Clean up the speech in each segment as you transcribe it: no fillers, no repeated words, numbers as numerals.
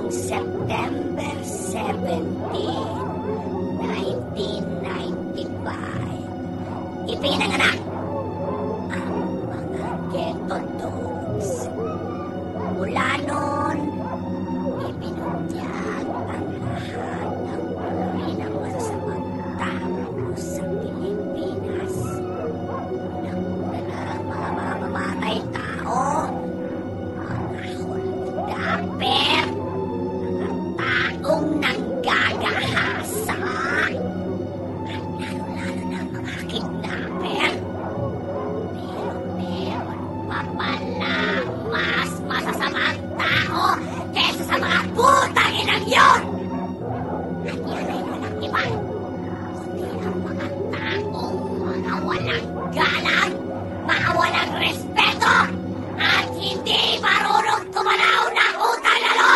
noong September 17, 1995, ipinanganak ang mga ghetto dogs. Mula noon, ibinunyag ang lahat ng uri ng masasamang tao sa Pilipinas. Unang-una na ang mga mamamatay tao, mga holdapper, mga taong nanggagahasa, at lalo-lalo na mga kidnapper. Pero meron pa pala mas masasamang tao kesa sa mga putang inang yun! At yan ay walang iba, kundi ang mga taong mga walang galang, mga walang respeto, at hindi marunong tumanaw ng utang na loob!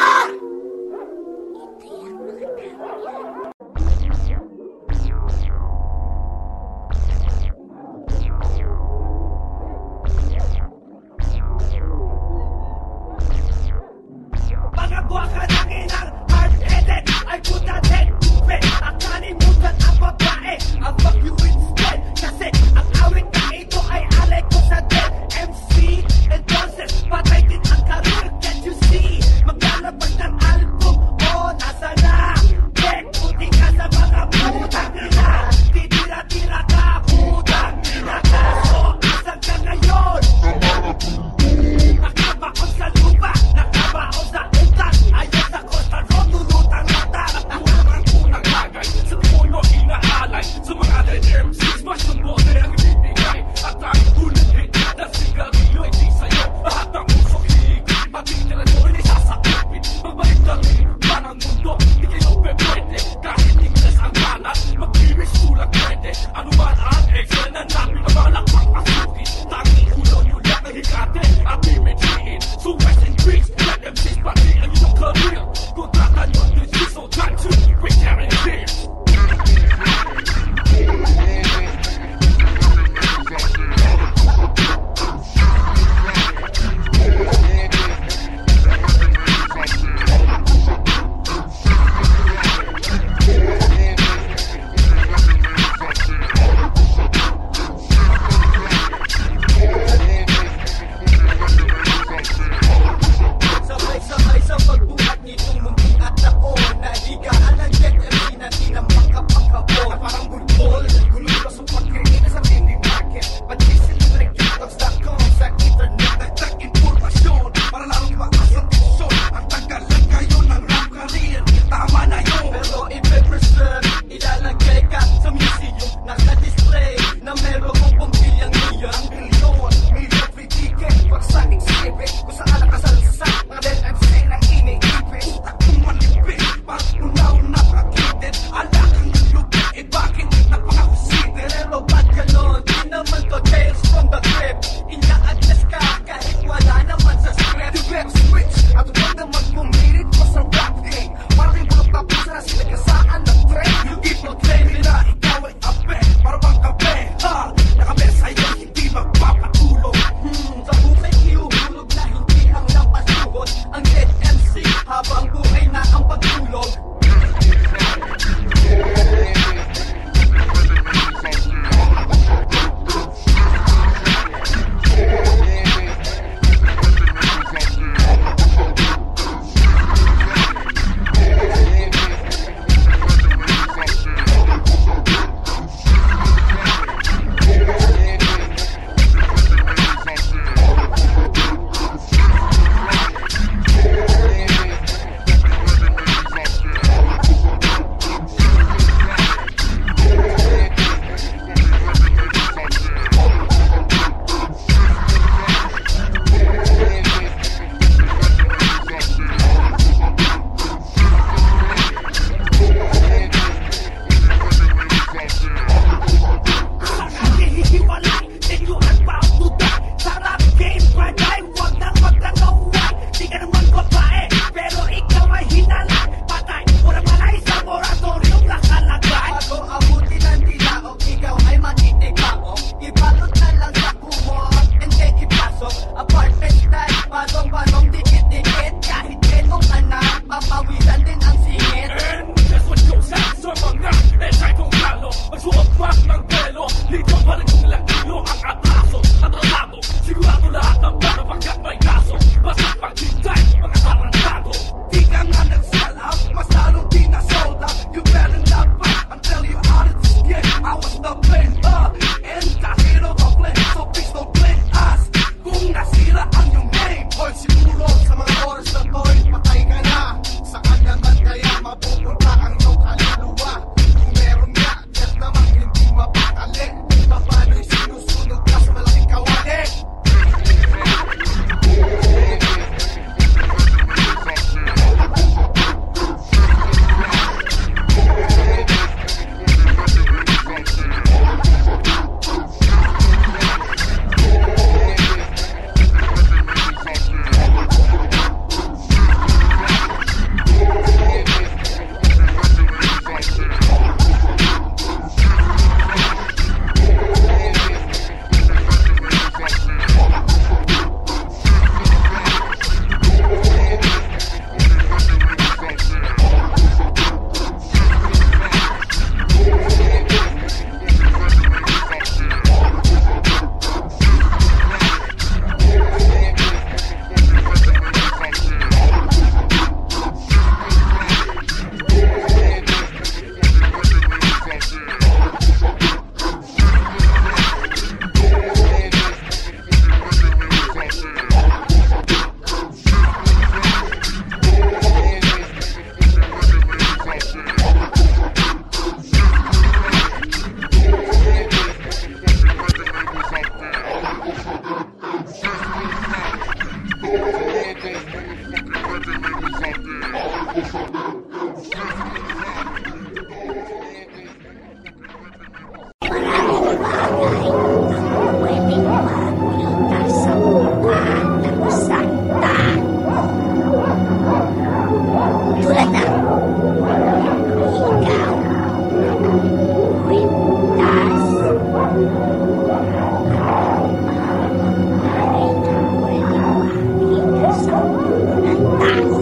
tao.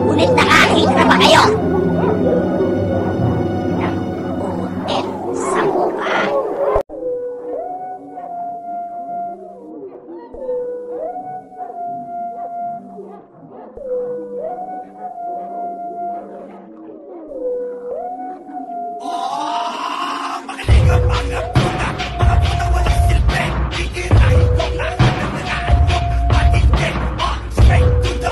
Ngunit nakakita na ba kayo ng putin sa mukha? Magaling ang mga puta, mga puta walang silbi. Titirahin ko lahat ng nangaano, matindi, straight to the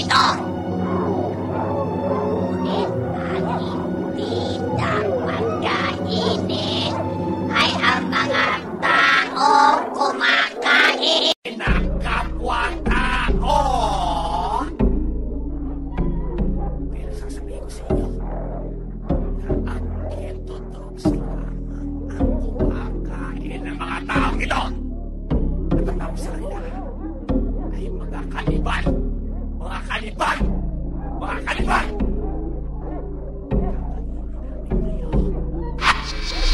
ito. Ngunit ang hindi dapat kainin ay ang mga tao kumakain ng kapwa-tao. Pero sasabihin ko sa inyo na ang keto dogs lamang ang kumakain ng mga taong ito. At ang tawag sa kanila ay mga kanibal. Mga kanibal! Mga kanibal!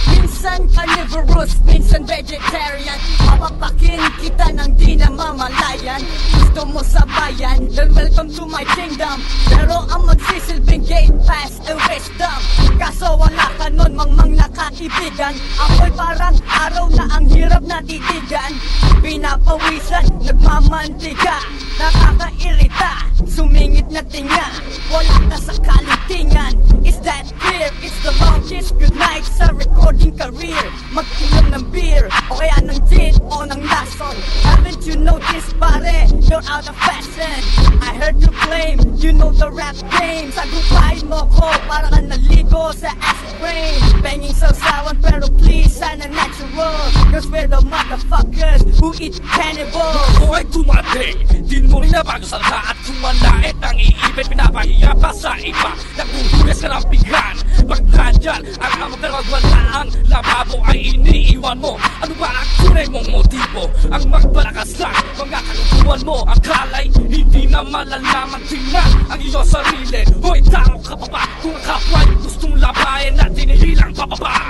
Minsan carnivorous, minsan vegetarian. Papapakin kita ng di namamalayan. Gusto mo sabayan, then welcome to my kingdom. Pero ang magsisilbing gate pass ay wisdom. Kaso wala ka nun mang nakaibigan. Ako'y parang araw na ang hirap na titigan. Pinapawisan, nagmamantika, nakakairita, sumingit na tinga. Wala ka sa kalitingan. Is that clear? It's the longest goodnight sa recording career. Mag-inom ng beer, o kaya ng gin, o ng lason. Haven't you noticed, pare? You're out of fashion. I heard you claim, you know the rap game. Sagupain mo ko, para ka naligo sa acid rain. Banging sausawan, pero please, sana natural. Cause we're the motherfuckers who eat cannibals. Ako ay dumating, di mo rin nabago sa lahat. Kung malait ang iibig, pinapahiya pa sa iba. Naghuhugas ka ng pinggan, pagdadyan ang amang pero wala ang lababo ay iniiwan mo. Ano ba ang tunay mong motibo? Ang magbalakas lang, mga kalukuhan mo. Akala'y hindi na malalaman. Tingnan ang iyong sarili. Hoy, tao ka pa ba? Kung ang kapwa'y gustong labayan na tinihilang pababa.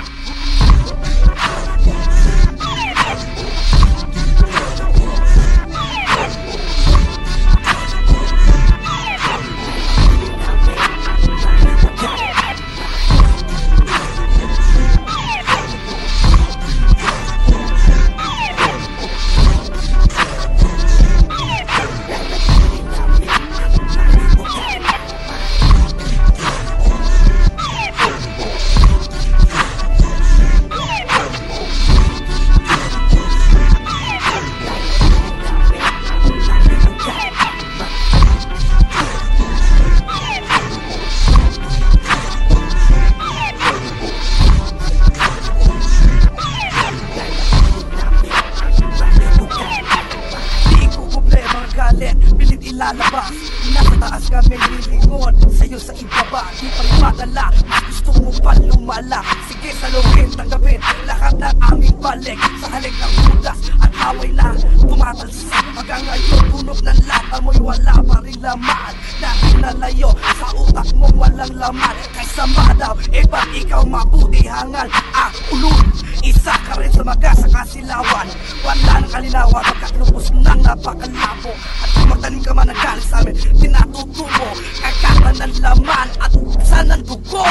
Lalabas, nasa taas kami lilingon, sa'yo sa ibaba, di pa ipadala. Mas gusto mo pa lumala, sige salungin, tanggapin lahat ng aming balik. Sa halik ng budas at away na tumatalsik. Hanggang ngayon, tunog ng lata mo'y wala pa rin laman. Na pinalayo sa utak mong walang laman. Kaysa madaw, ba't ikaw mabuti hangal? Ulul, isa ka rin sa maga sa kasilawan. Wala nang kalinawa, pagkatlupos ng napakalabo. At kung magtanim ka man nagaling sa amin, tinatutubo, kagatan ng laman at uksan ng dugo.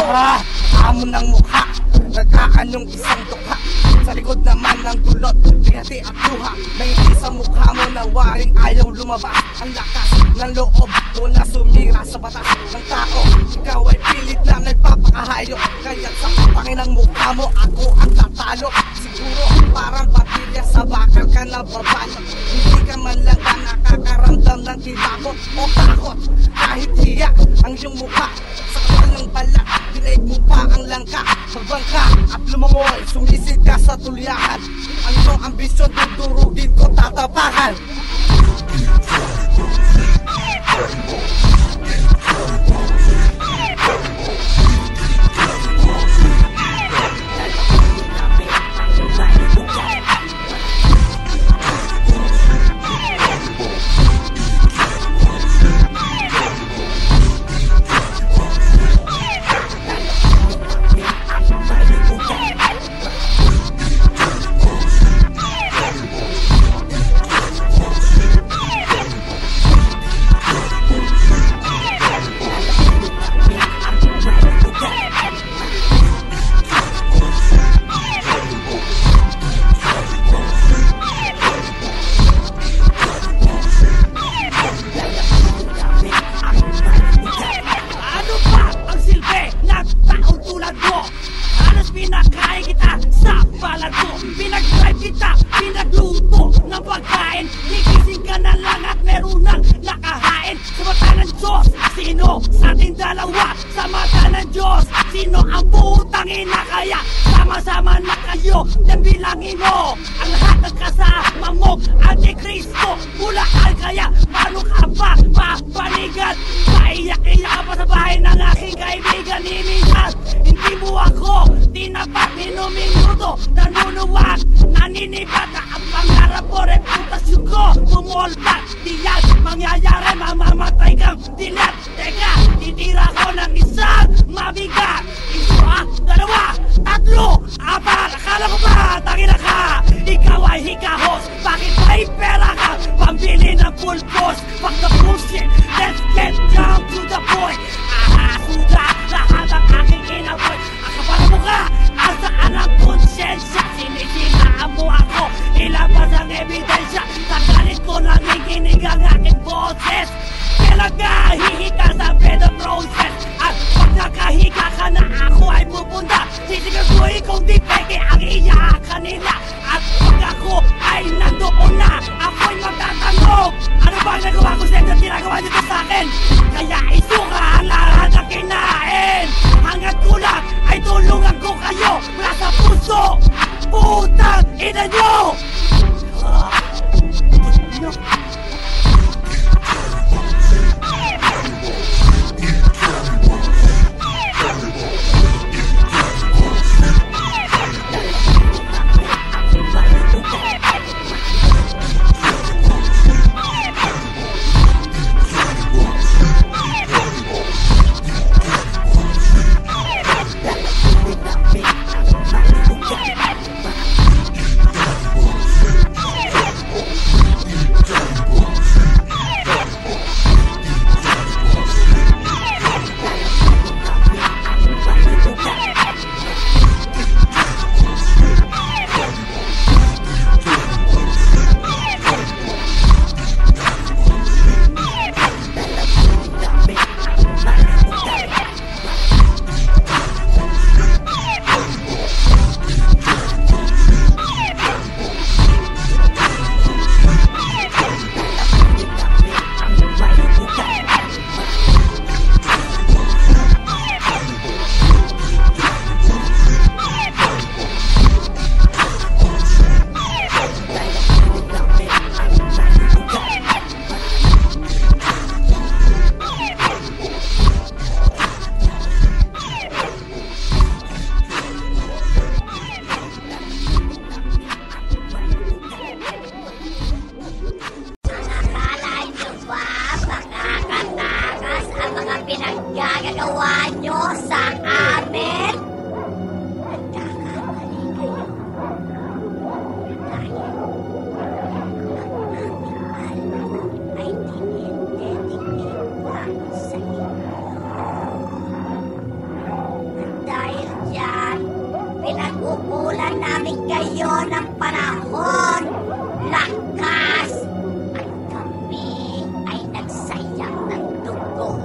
Amo ng mukha, nagkaanong isang dukha. Sa likod naman ng dulot, bihati at luha. May sa mukha mo na waring ayaw lumabas. Ang lakas ng loob mo na sumira sa batas ng tao. Ikaw ay pilit na nagpapakahayok. Kaya sa pangin ng mukha mo, ako ang tatalo. Siguro parang baterya sa bakal ka na babalot. Hindi ka man lang ba nakakaramdam ng kilabot o takot? Kahit hiya ang iyong mukha sa kapal ng balat, dinig mo pa ang langka. Magbangka at lumangoy, sumisid ka sa tulyahan. Ang iyong ambisyon, dudurugin ko tatapakan. Kalimitan, hindi mo ako tinapat minuto, nanunuwag, naninibat na ang pangarap mo, reputasyon ko bumulbat, di yan mangyayari, mamamatay kang dilat. Teka, titira ko ng isang mabigat. Isa, dalawa, tatlo, apat. Akala ko ba, tangina ka? Ikaw ay hikahos, bakit may pera ka? Pambili ng full boss, fuck the bullshit, let's get down to the point. Suga, lahat ang aking inaboy. Ang kapal mo ka, asaan ang konsensya? Sinisinaan mo ako, ilabas ang ebidensya. Sa galit ko nanginginig ang aking boses. Kailan ka hihika sa bed of roses? At pag nakahiga ka na ako ay pupunta, sisigasuhin kong di peke ang iya kanila. At pag ako ay nandoon na, ako'y magtatanong, ano bang nagawa ko sa inyo, ginagawa nyo sa akin? Kaya isuka ang lahat ng kinain. Hanggat kulang ay tulungan ko kayo mula sa puso. Putang ina nyo! Gagawa nyo sa amin? Nagkakamali kayo. Dahil ang aming almo ay dinidedicate lang sa inyo. At dahil dyan, pinag-upulan namin kayo ng panahon, lakas, at kami ay nagsayang ng dugo.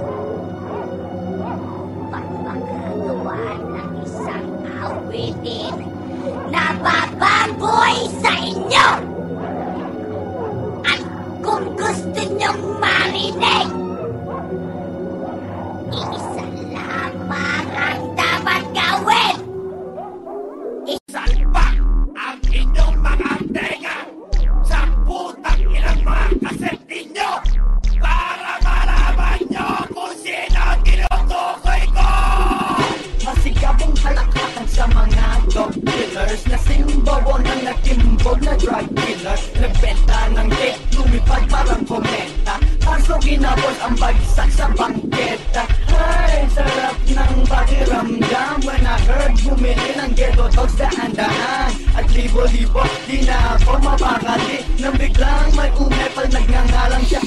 Pagmagagawa ng isang awitin na bababoy sa inyo. At kung gusto nyong marinig, iisa lamang ang dapat gawin. Salpa ang inyong mga tenga sa putang ilang mga kaset ninyo para malaman nyo kung sino tinutukoy ko! Masigabong halakatan sa mga dog killers na simbolo ng nagtimbog na drug killers. Nagbenta ng cake, lumipad parang kometa, kaso ginabos ang bagsak sa bangketa. Ay, sarap ng pakiramdam when I heard bumili ng ghetto dogs daan-daan. At libo-libo, di na ako mapakali nang biglang may umepal nagngangalang siya.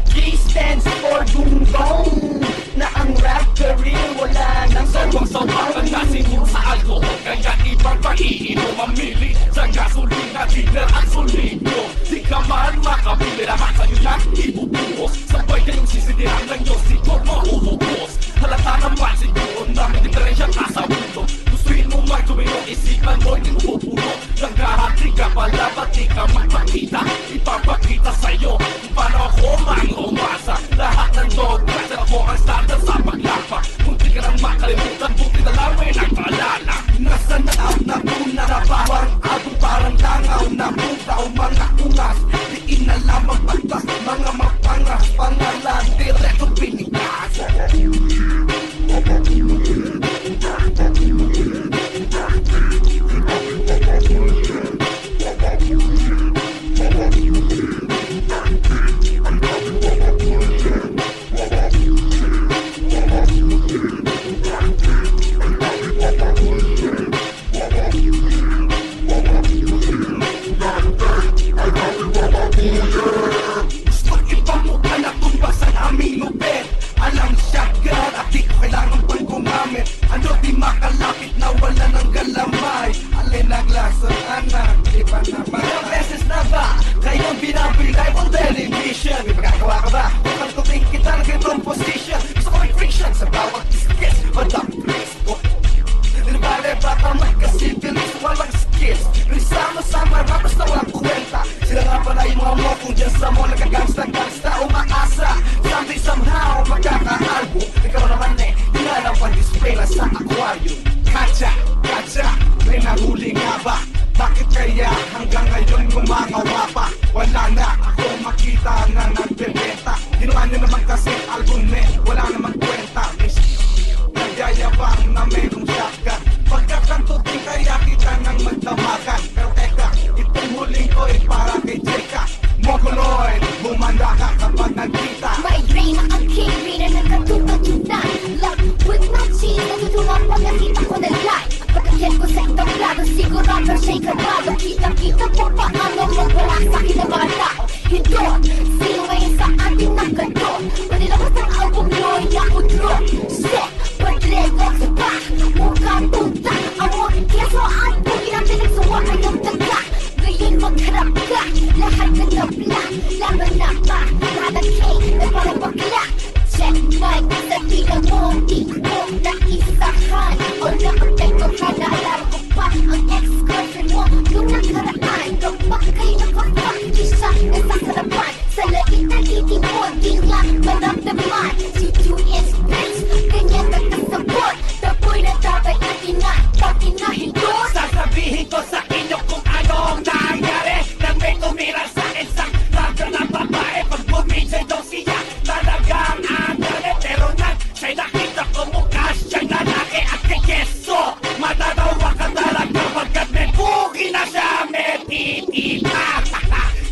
G stands for gunggong, na ang rap career wala nang Sawang-sawa ang nasinuro sa alcohol, kaya ibang paiinom mamili sa gasolina, dealer at solino. Di ka man makabili, lahat sa'yo lang ibubuhos. Sabay kayong sisitihan ng Diyos, di ko mahuhubos. Halata naman siguro namin diferensya ka sa mundo. Gustuin mo may tumingong isipan mo'y inupupuno. Nagkahati ka pala, ba't di ka magpakita? Ipapakita sa'yo kung paano ako mang-umasa. Lahat ng dog, kasi ako ang starter sa paglapa. Kung di ka nang makalimutan, buti na lang may nagpaalala. nasa naaw na tuna na bawang abong parang tangaw na bugaw mga ungas. Diin na lamang pagtas, mga mapangas, pangalan, diretso pinigas. Gusto ipamukha na tumba sa aming lupit. Alam shotgun at di ko kailangan pang gumamit. Ano di makalapit na wala ng galamay. Alin ang lasang anak, iba naman. Ilang beses na ba kayong binabigay on television? May magagawa ka ba? Kung tuting kita ng ganitong position. Gusto ko may friction sa bawat kiss. Madam Facebook Nilbale baka magkasibilis, walang skills. Sama-sama rappers na walang kwenta. Sila nga pala yung mga mokong dyan sa mo nagkagangsta-gangsta. Umaasa, someday somehow magkaka-albo. Ikaw naman di nga lang pag-display lang sa aquarium. Kacha, may nahuli nga ba? Bakit kaya hanggang ngayon gumangawa pa? Wala na ako makita na nagbebenta. Ginawa nyo naman kasi album wala namang kwenta. Nagyayabang na merong shotgun. Pagkakanto din kaya kita nang magdamagan. Pero teka, itong huling ko para kay Jeka. Mongoloid, bumanda ka kapag nagkita. May brain ang king, na nagkatututunan. Love with no cheese, natutuwa pag nakita ko na live. Pagkakit ko sa itong lado, sigurado siya'y kabado. Kita-kita po paano magwala sa akin ng mga tao. Hindot, sino ngayon sa ating nagkandot? Panilabas ng album noy na udro. Set, paglegok sa back, mukhang punta. Amo, kaya sa album, ginamit nagsawa kayong taga. Ngayon magharap ka, lahat ng tabla. Laban na pa, kada king, na parang bakla. Check mic, sa tila mo, di ko naisahan. O nakatekto ka, naalala ko pa ang ex-girlfriend mo. Yung nakaraan, kapag kayo nakapak, di siya nasasarapan. Sa lait na titi mo, di nga maramdaman. C2 is base, ganyan nagkasabot. Tapoy na tabay at inahindot. Sasabihin ko sa inyo kung anong nangyari nang may tumira sa isang radyo na babae. Pag bumisay daw siya, talagang angalit. Pero siya'y nakita ko mukha siyang lalaki at kay keso. Matatawa ka talaga pagkat may bugi na siya, may titi pa.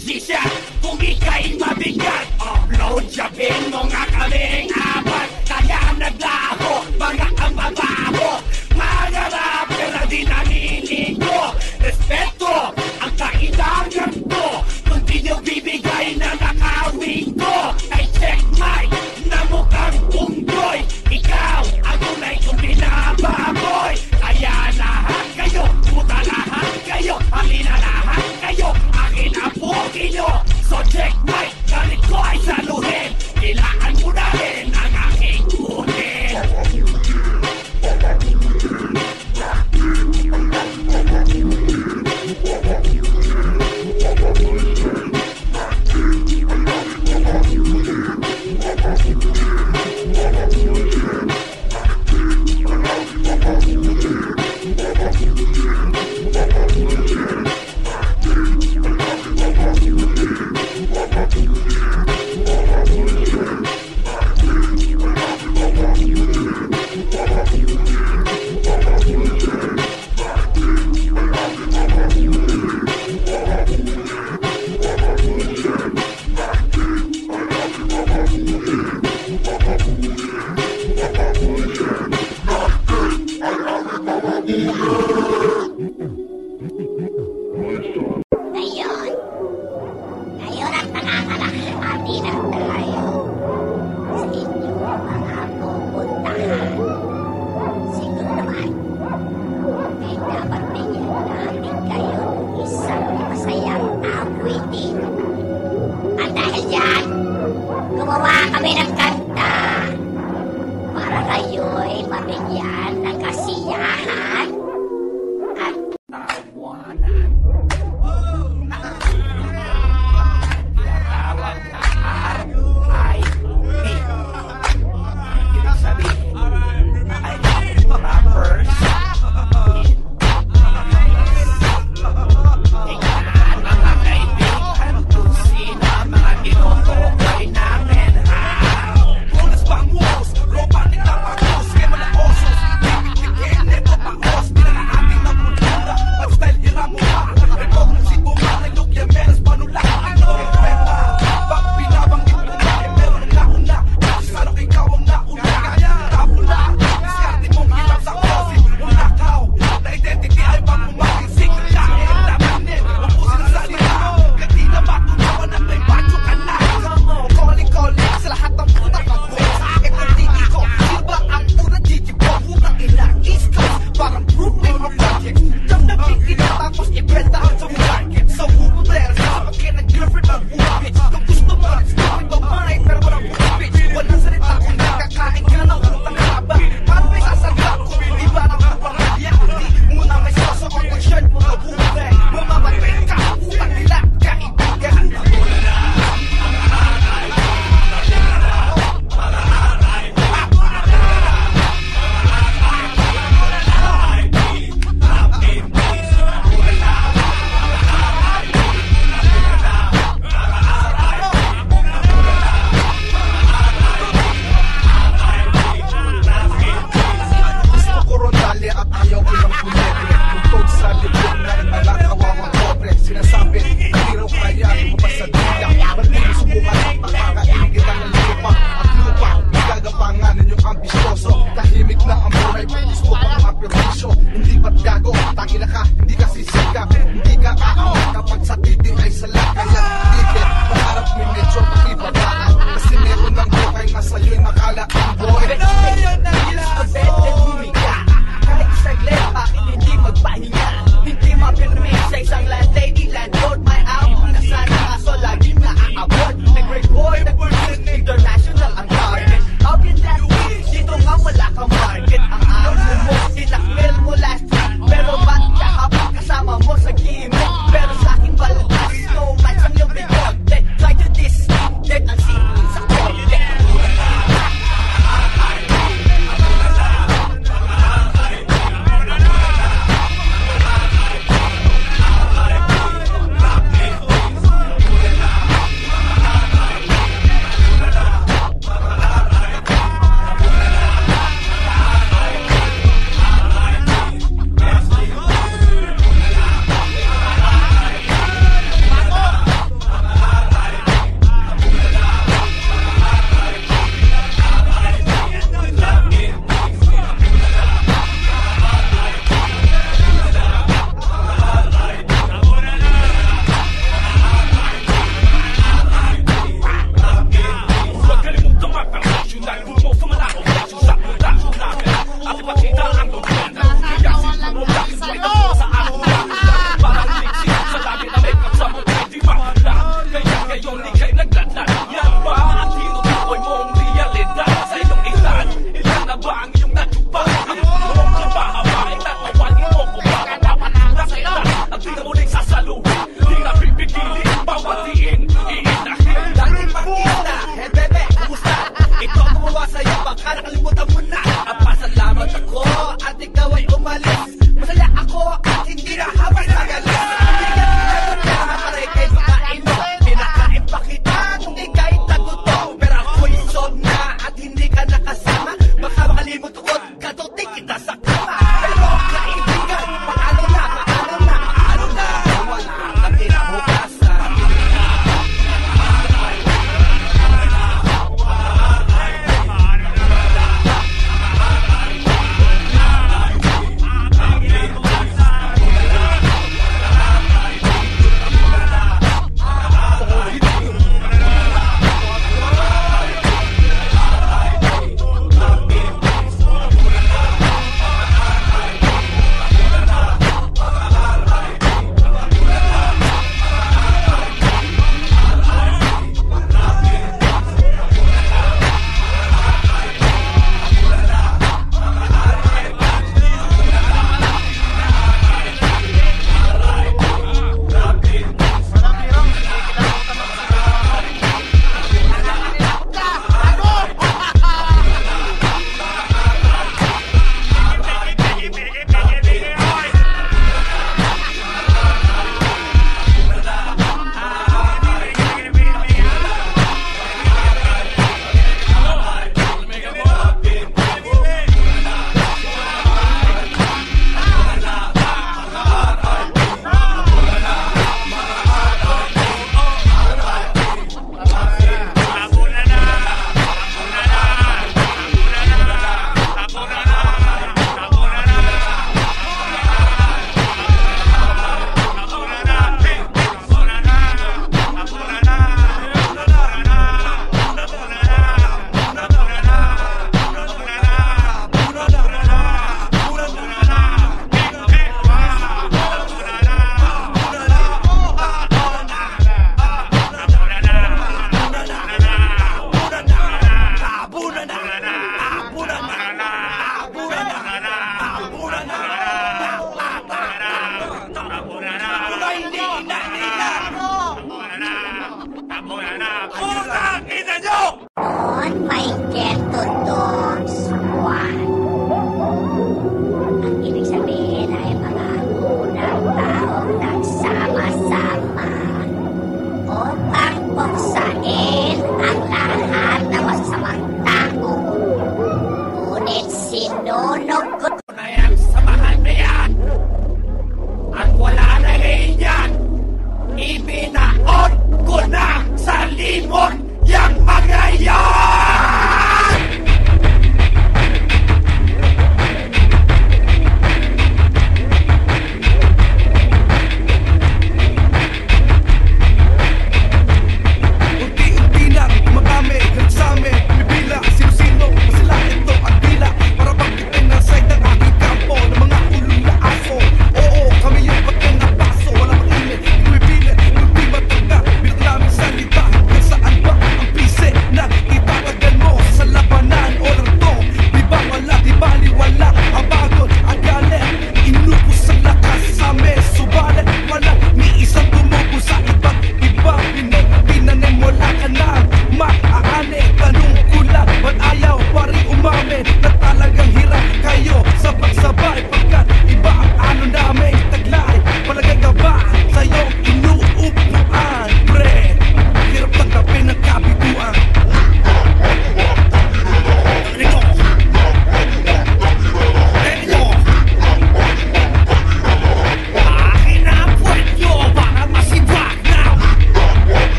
Di siya, kung ika'y mabigat, upload jabin mo nga kaming apat. Kaya naglaho, mga ang babaho. Maharap pero di naninigo. Respeto ang kailangan ko. Kung di niyo bibigay na nakawin ko. Ay check mic na mukhang unggoy. Ikaw ang tunay kong binababoy. Kaya lahat kayo, puta lahat kayo. Halina lahat kayo, akin ang buki nyo. So check mic, galit ko ay saluhin. Kailangan mo na rin ang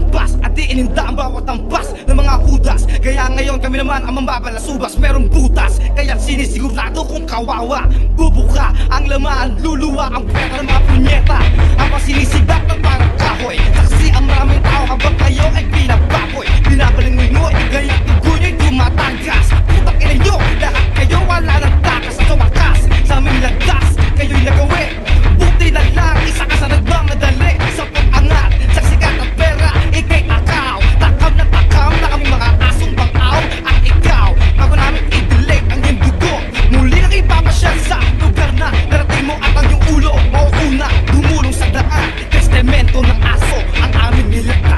lumabas at di ininda ang bawat tampas ng mga hudas. Kaya ngayon kami naman ang mambabalasubas. Merong butas, kaya sinisigurado kung kawawa bubuka ang laman, luluwa ang pera ng mga punyeta. Ang pasinisigak ng parang kahoy, kasi ang maraming tao habang kayo ay pinababoy. Binabalingoy, kaya tugo nyo'y tumatanggas. Putang ina nyo, lahat kayo wala ng takas. At sa wakas, sa aming lagas, kayo'y nagawi. Buti na lang, isa ka sa nagmamadali sa pag-angat, sa sikat at pera, ikay akaw. Takam na aming mga asong bangaw. At ikaw, bago namin i-delete ang iyong dugo, muli nang ipapasyal sa lugar na narating mo at ang iyong ulo mauuna dumulong sa daan. Testamento ng aso ang aming nilagdaan.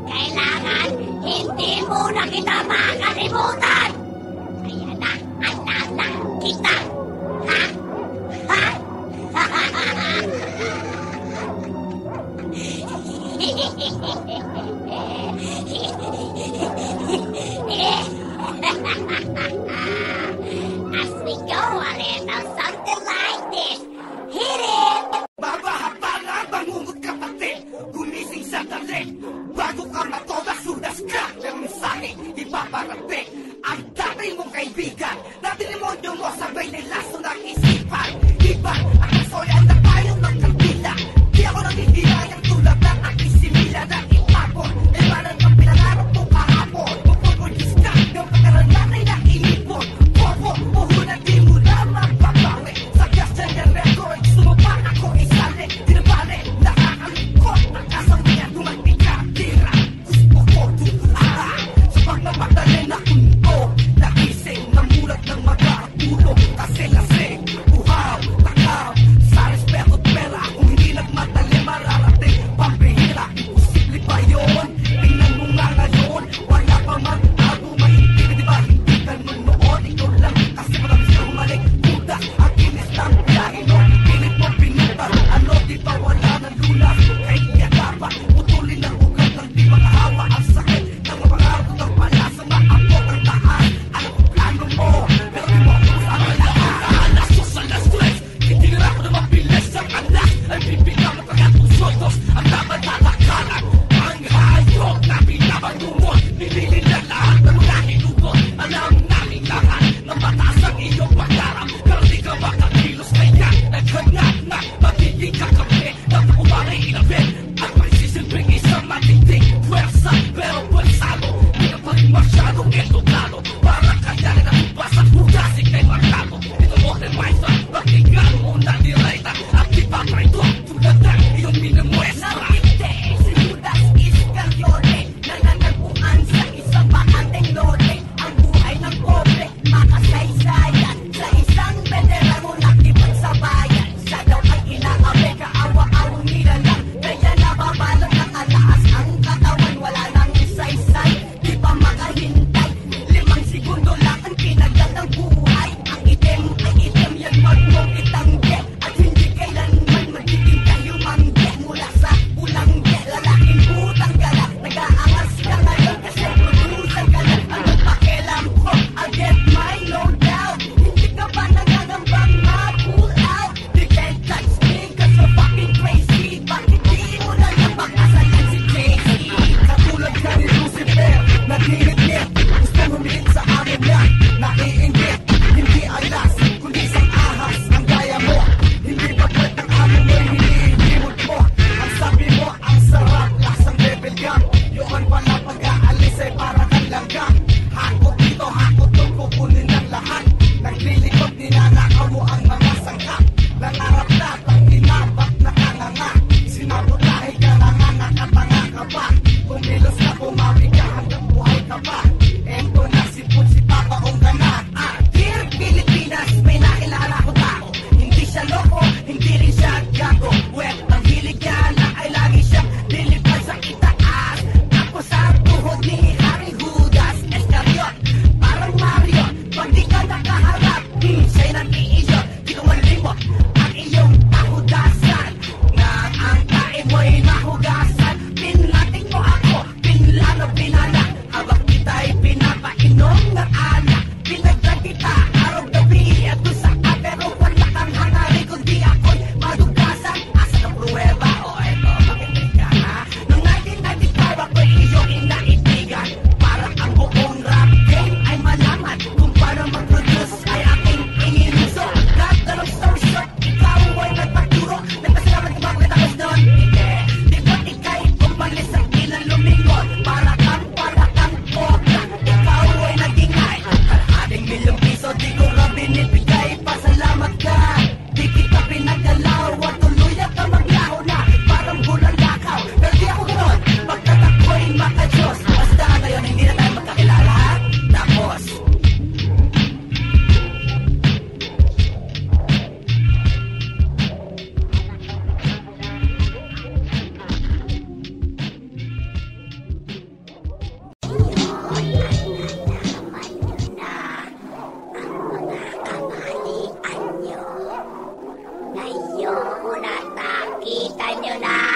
Kailangan hindi mo na kita makalimutan! Kaya na, anak na kita! Ha? Ha? As we go a little something like this, hit it! Babahaba bangungot kapatid, gumising sa dalig. Bago ka matodas, sudas ka ng mensahe ipaparating. Ang dati mong kaibigan, na dinimonyo mo sabay nila so ng isipan. Iba, ang kasoyan na tayo ng kandila. Di ako nanghihirayang tulad ng aking simila na itapon. Ibanan ang pinangarap mo kahapon. Magpapulgis ka ng pagkaroon natin na inipon. Bobo, puhunan di mo na mapapawi. Sa gas na yung record, gusto mo pa ako isali. Di na bale, nakakalungkot ang kasawian dumating ka. Tira, gusto ko tulaan. Sa pagmamadali na kunto, nagising ng mulat ng magkakatulog. Kasi lasing, buhaw, takaw, sa respeto pera. Kung hindi nagmadali mararating pambihira. Imposible ba yun? Tingnan mo nga ngayon, wala pa man tago mahitig. Di ba hindi ganun noon? Ikaw lang kasi matamis ka humalik. Puta, ang kinis ng biyahe no? Pilit mo pinita, ano di ba wala ng lunas? Kaya dapat putulin ang ugat ng di makahawa. Ang sakit ng mapangarap ng pala sa maabot ang taas. Alam ko plano mo, pero di mo ako sa malakas. Alas 2 alas 3, hindi na ako na mabilis ang anak. Ay bibigyan ng pagkatusotos ang dapat tatakalan. Ang hayop na pinabagumot, nililila lahat ng mga hinubot. Alam namin lahat na mataas ang iyong pagdarap. Pero di ka makakilos kaya naghanap na magiging kakampi. Dapat umaray ilapit at magsisilbing isang matinding pwersa. Pero pwersado, di ka pa rin masyadong edukado. Para kayanin ang ubas at hugasin kay Marcado. Ito mo rin maestra, pakinggan mo na direta. At di pa traito tulad ng iyong minamwestra. Nakikite si Judas Iscariote na nanagpuan sa isang bakanteng lote. Ang buhay ng pobre, makasaysayan sa isang veterano nakipagsabayan. Siya daw ang inaabe, kaawa-awang nilalang. Kaya nababalot ng ataas ang katawan, wala nang saysay. Di pa makahintay, 5 segundo lang ang pinagdan ng buhay. Ang itim ay itim, yan wag mong itanggi. At hindi kailanman magiging nyo na.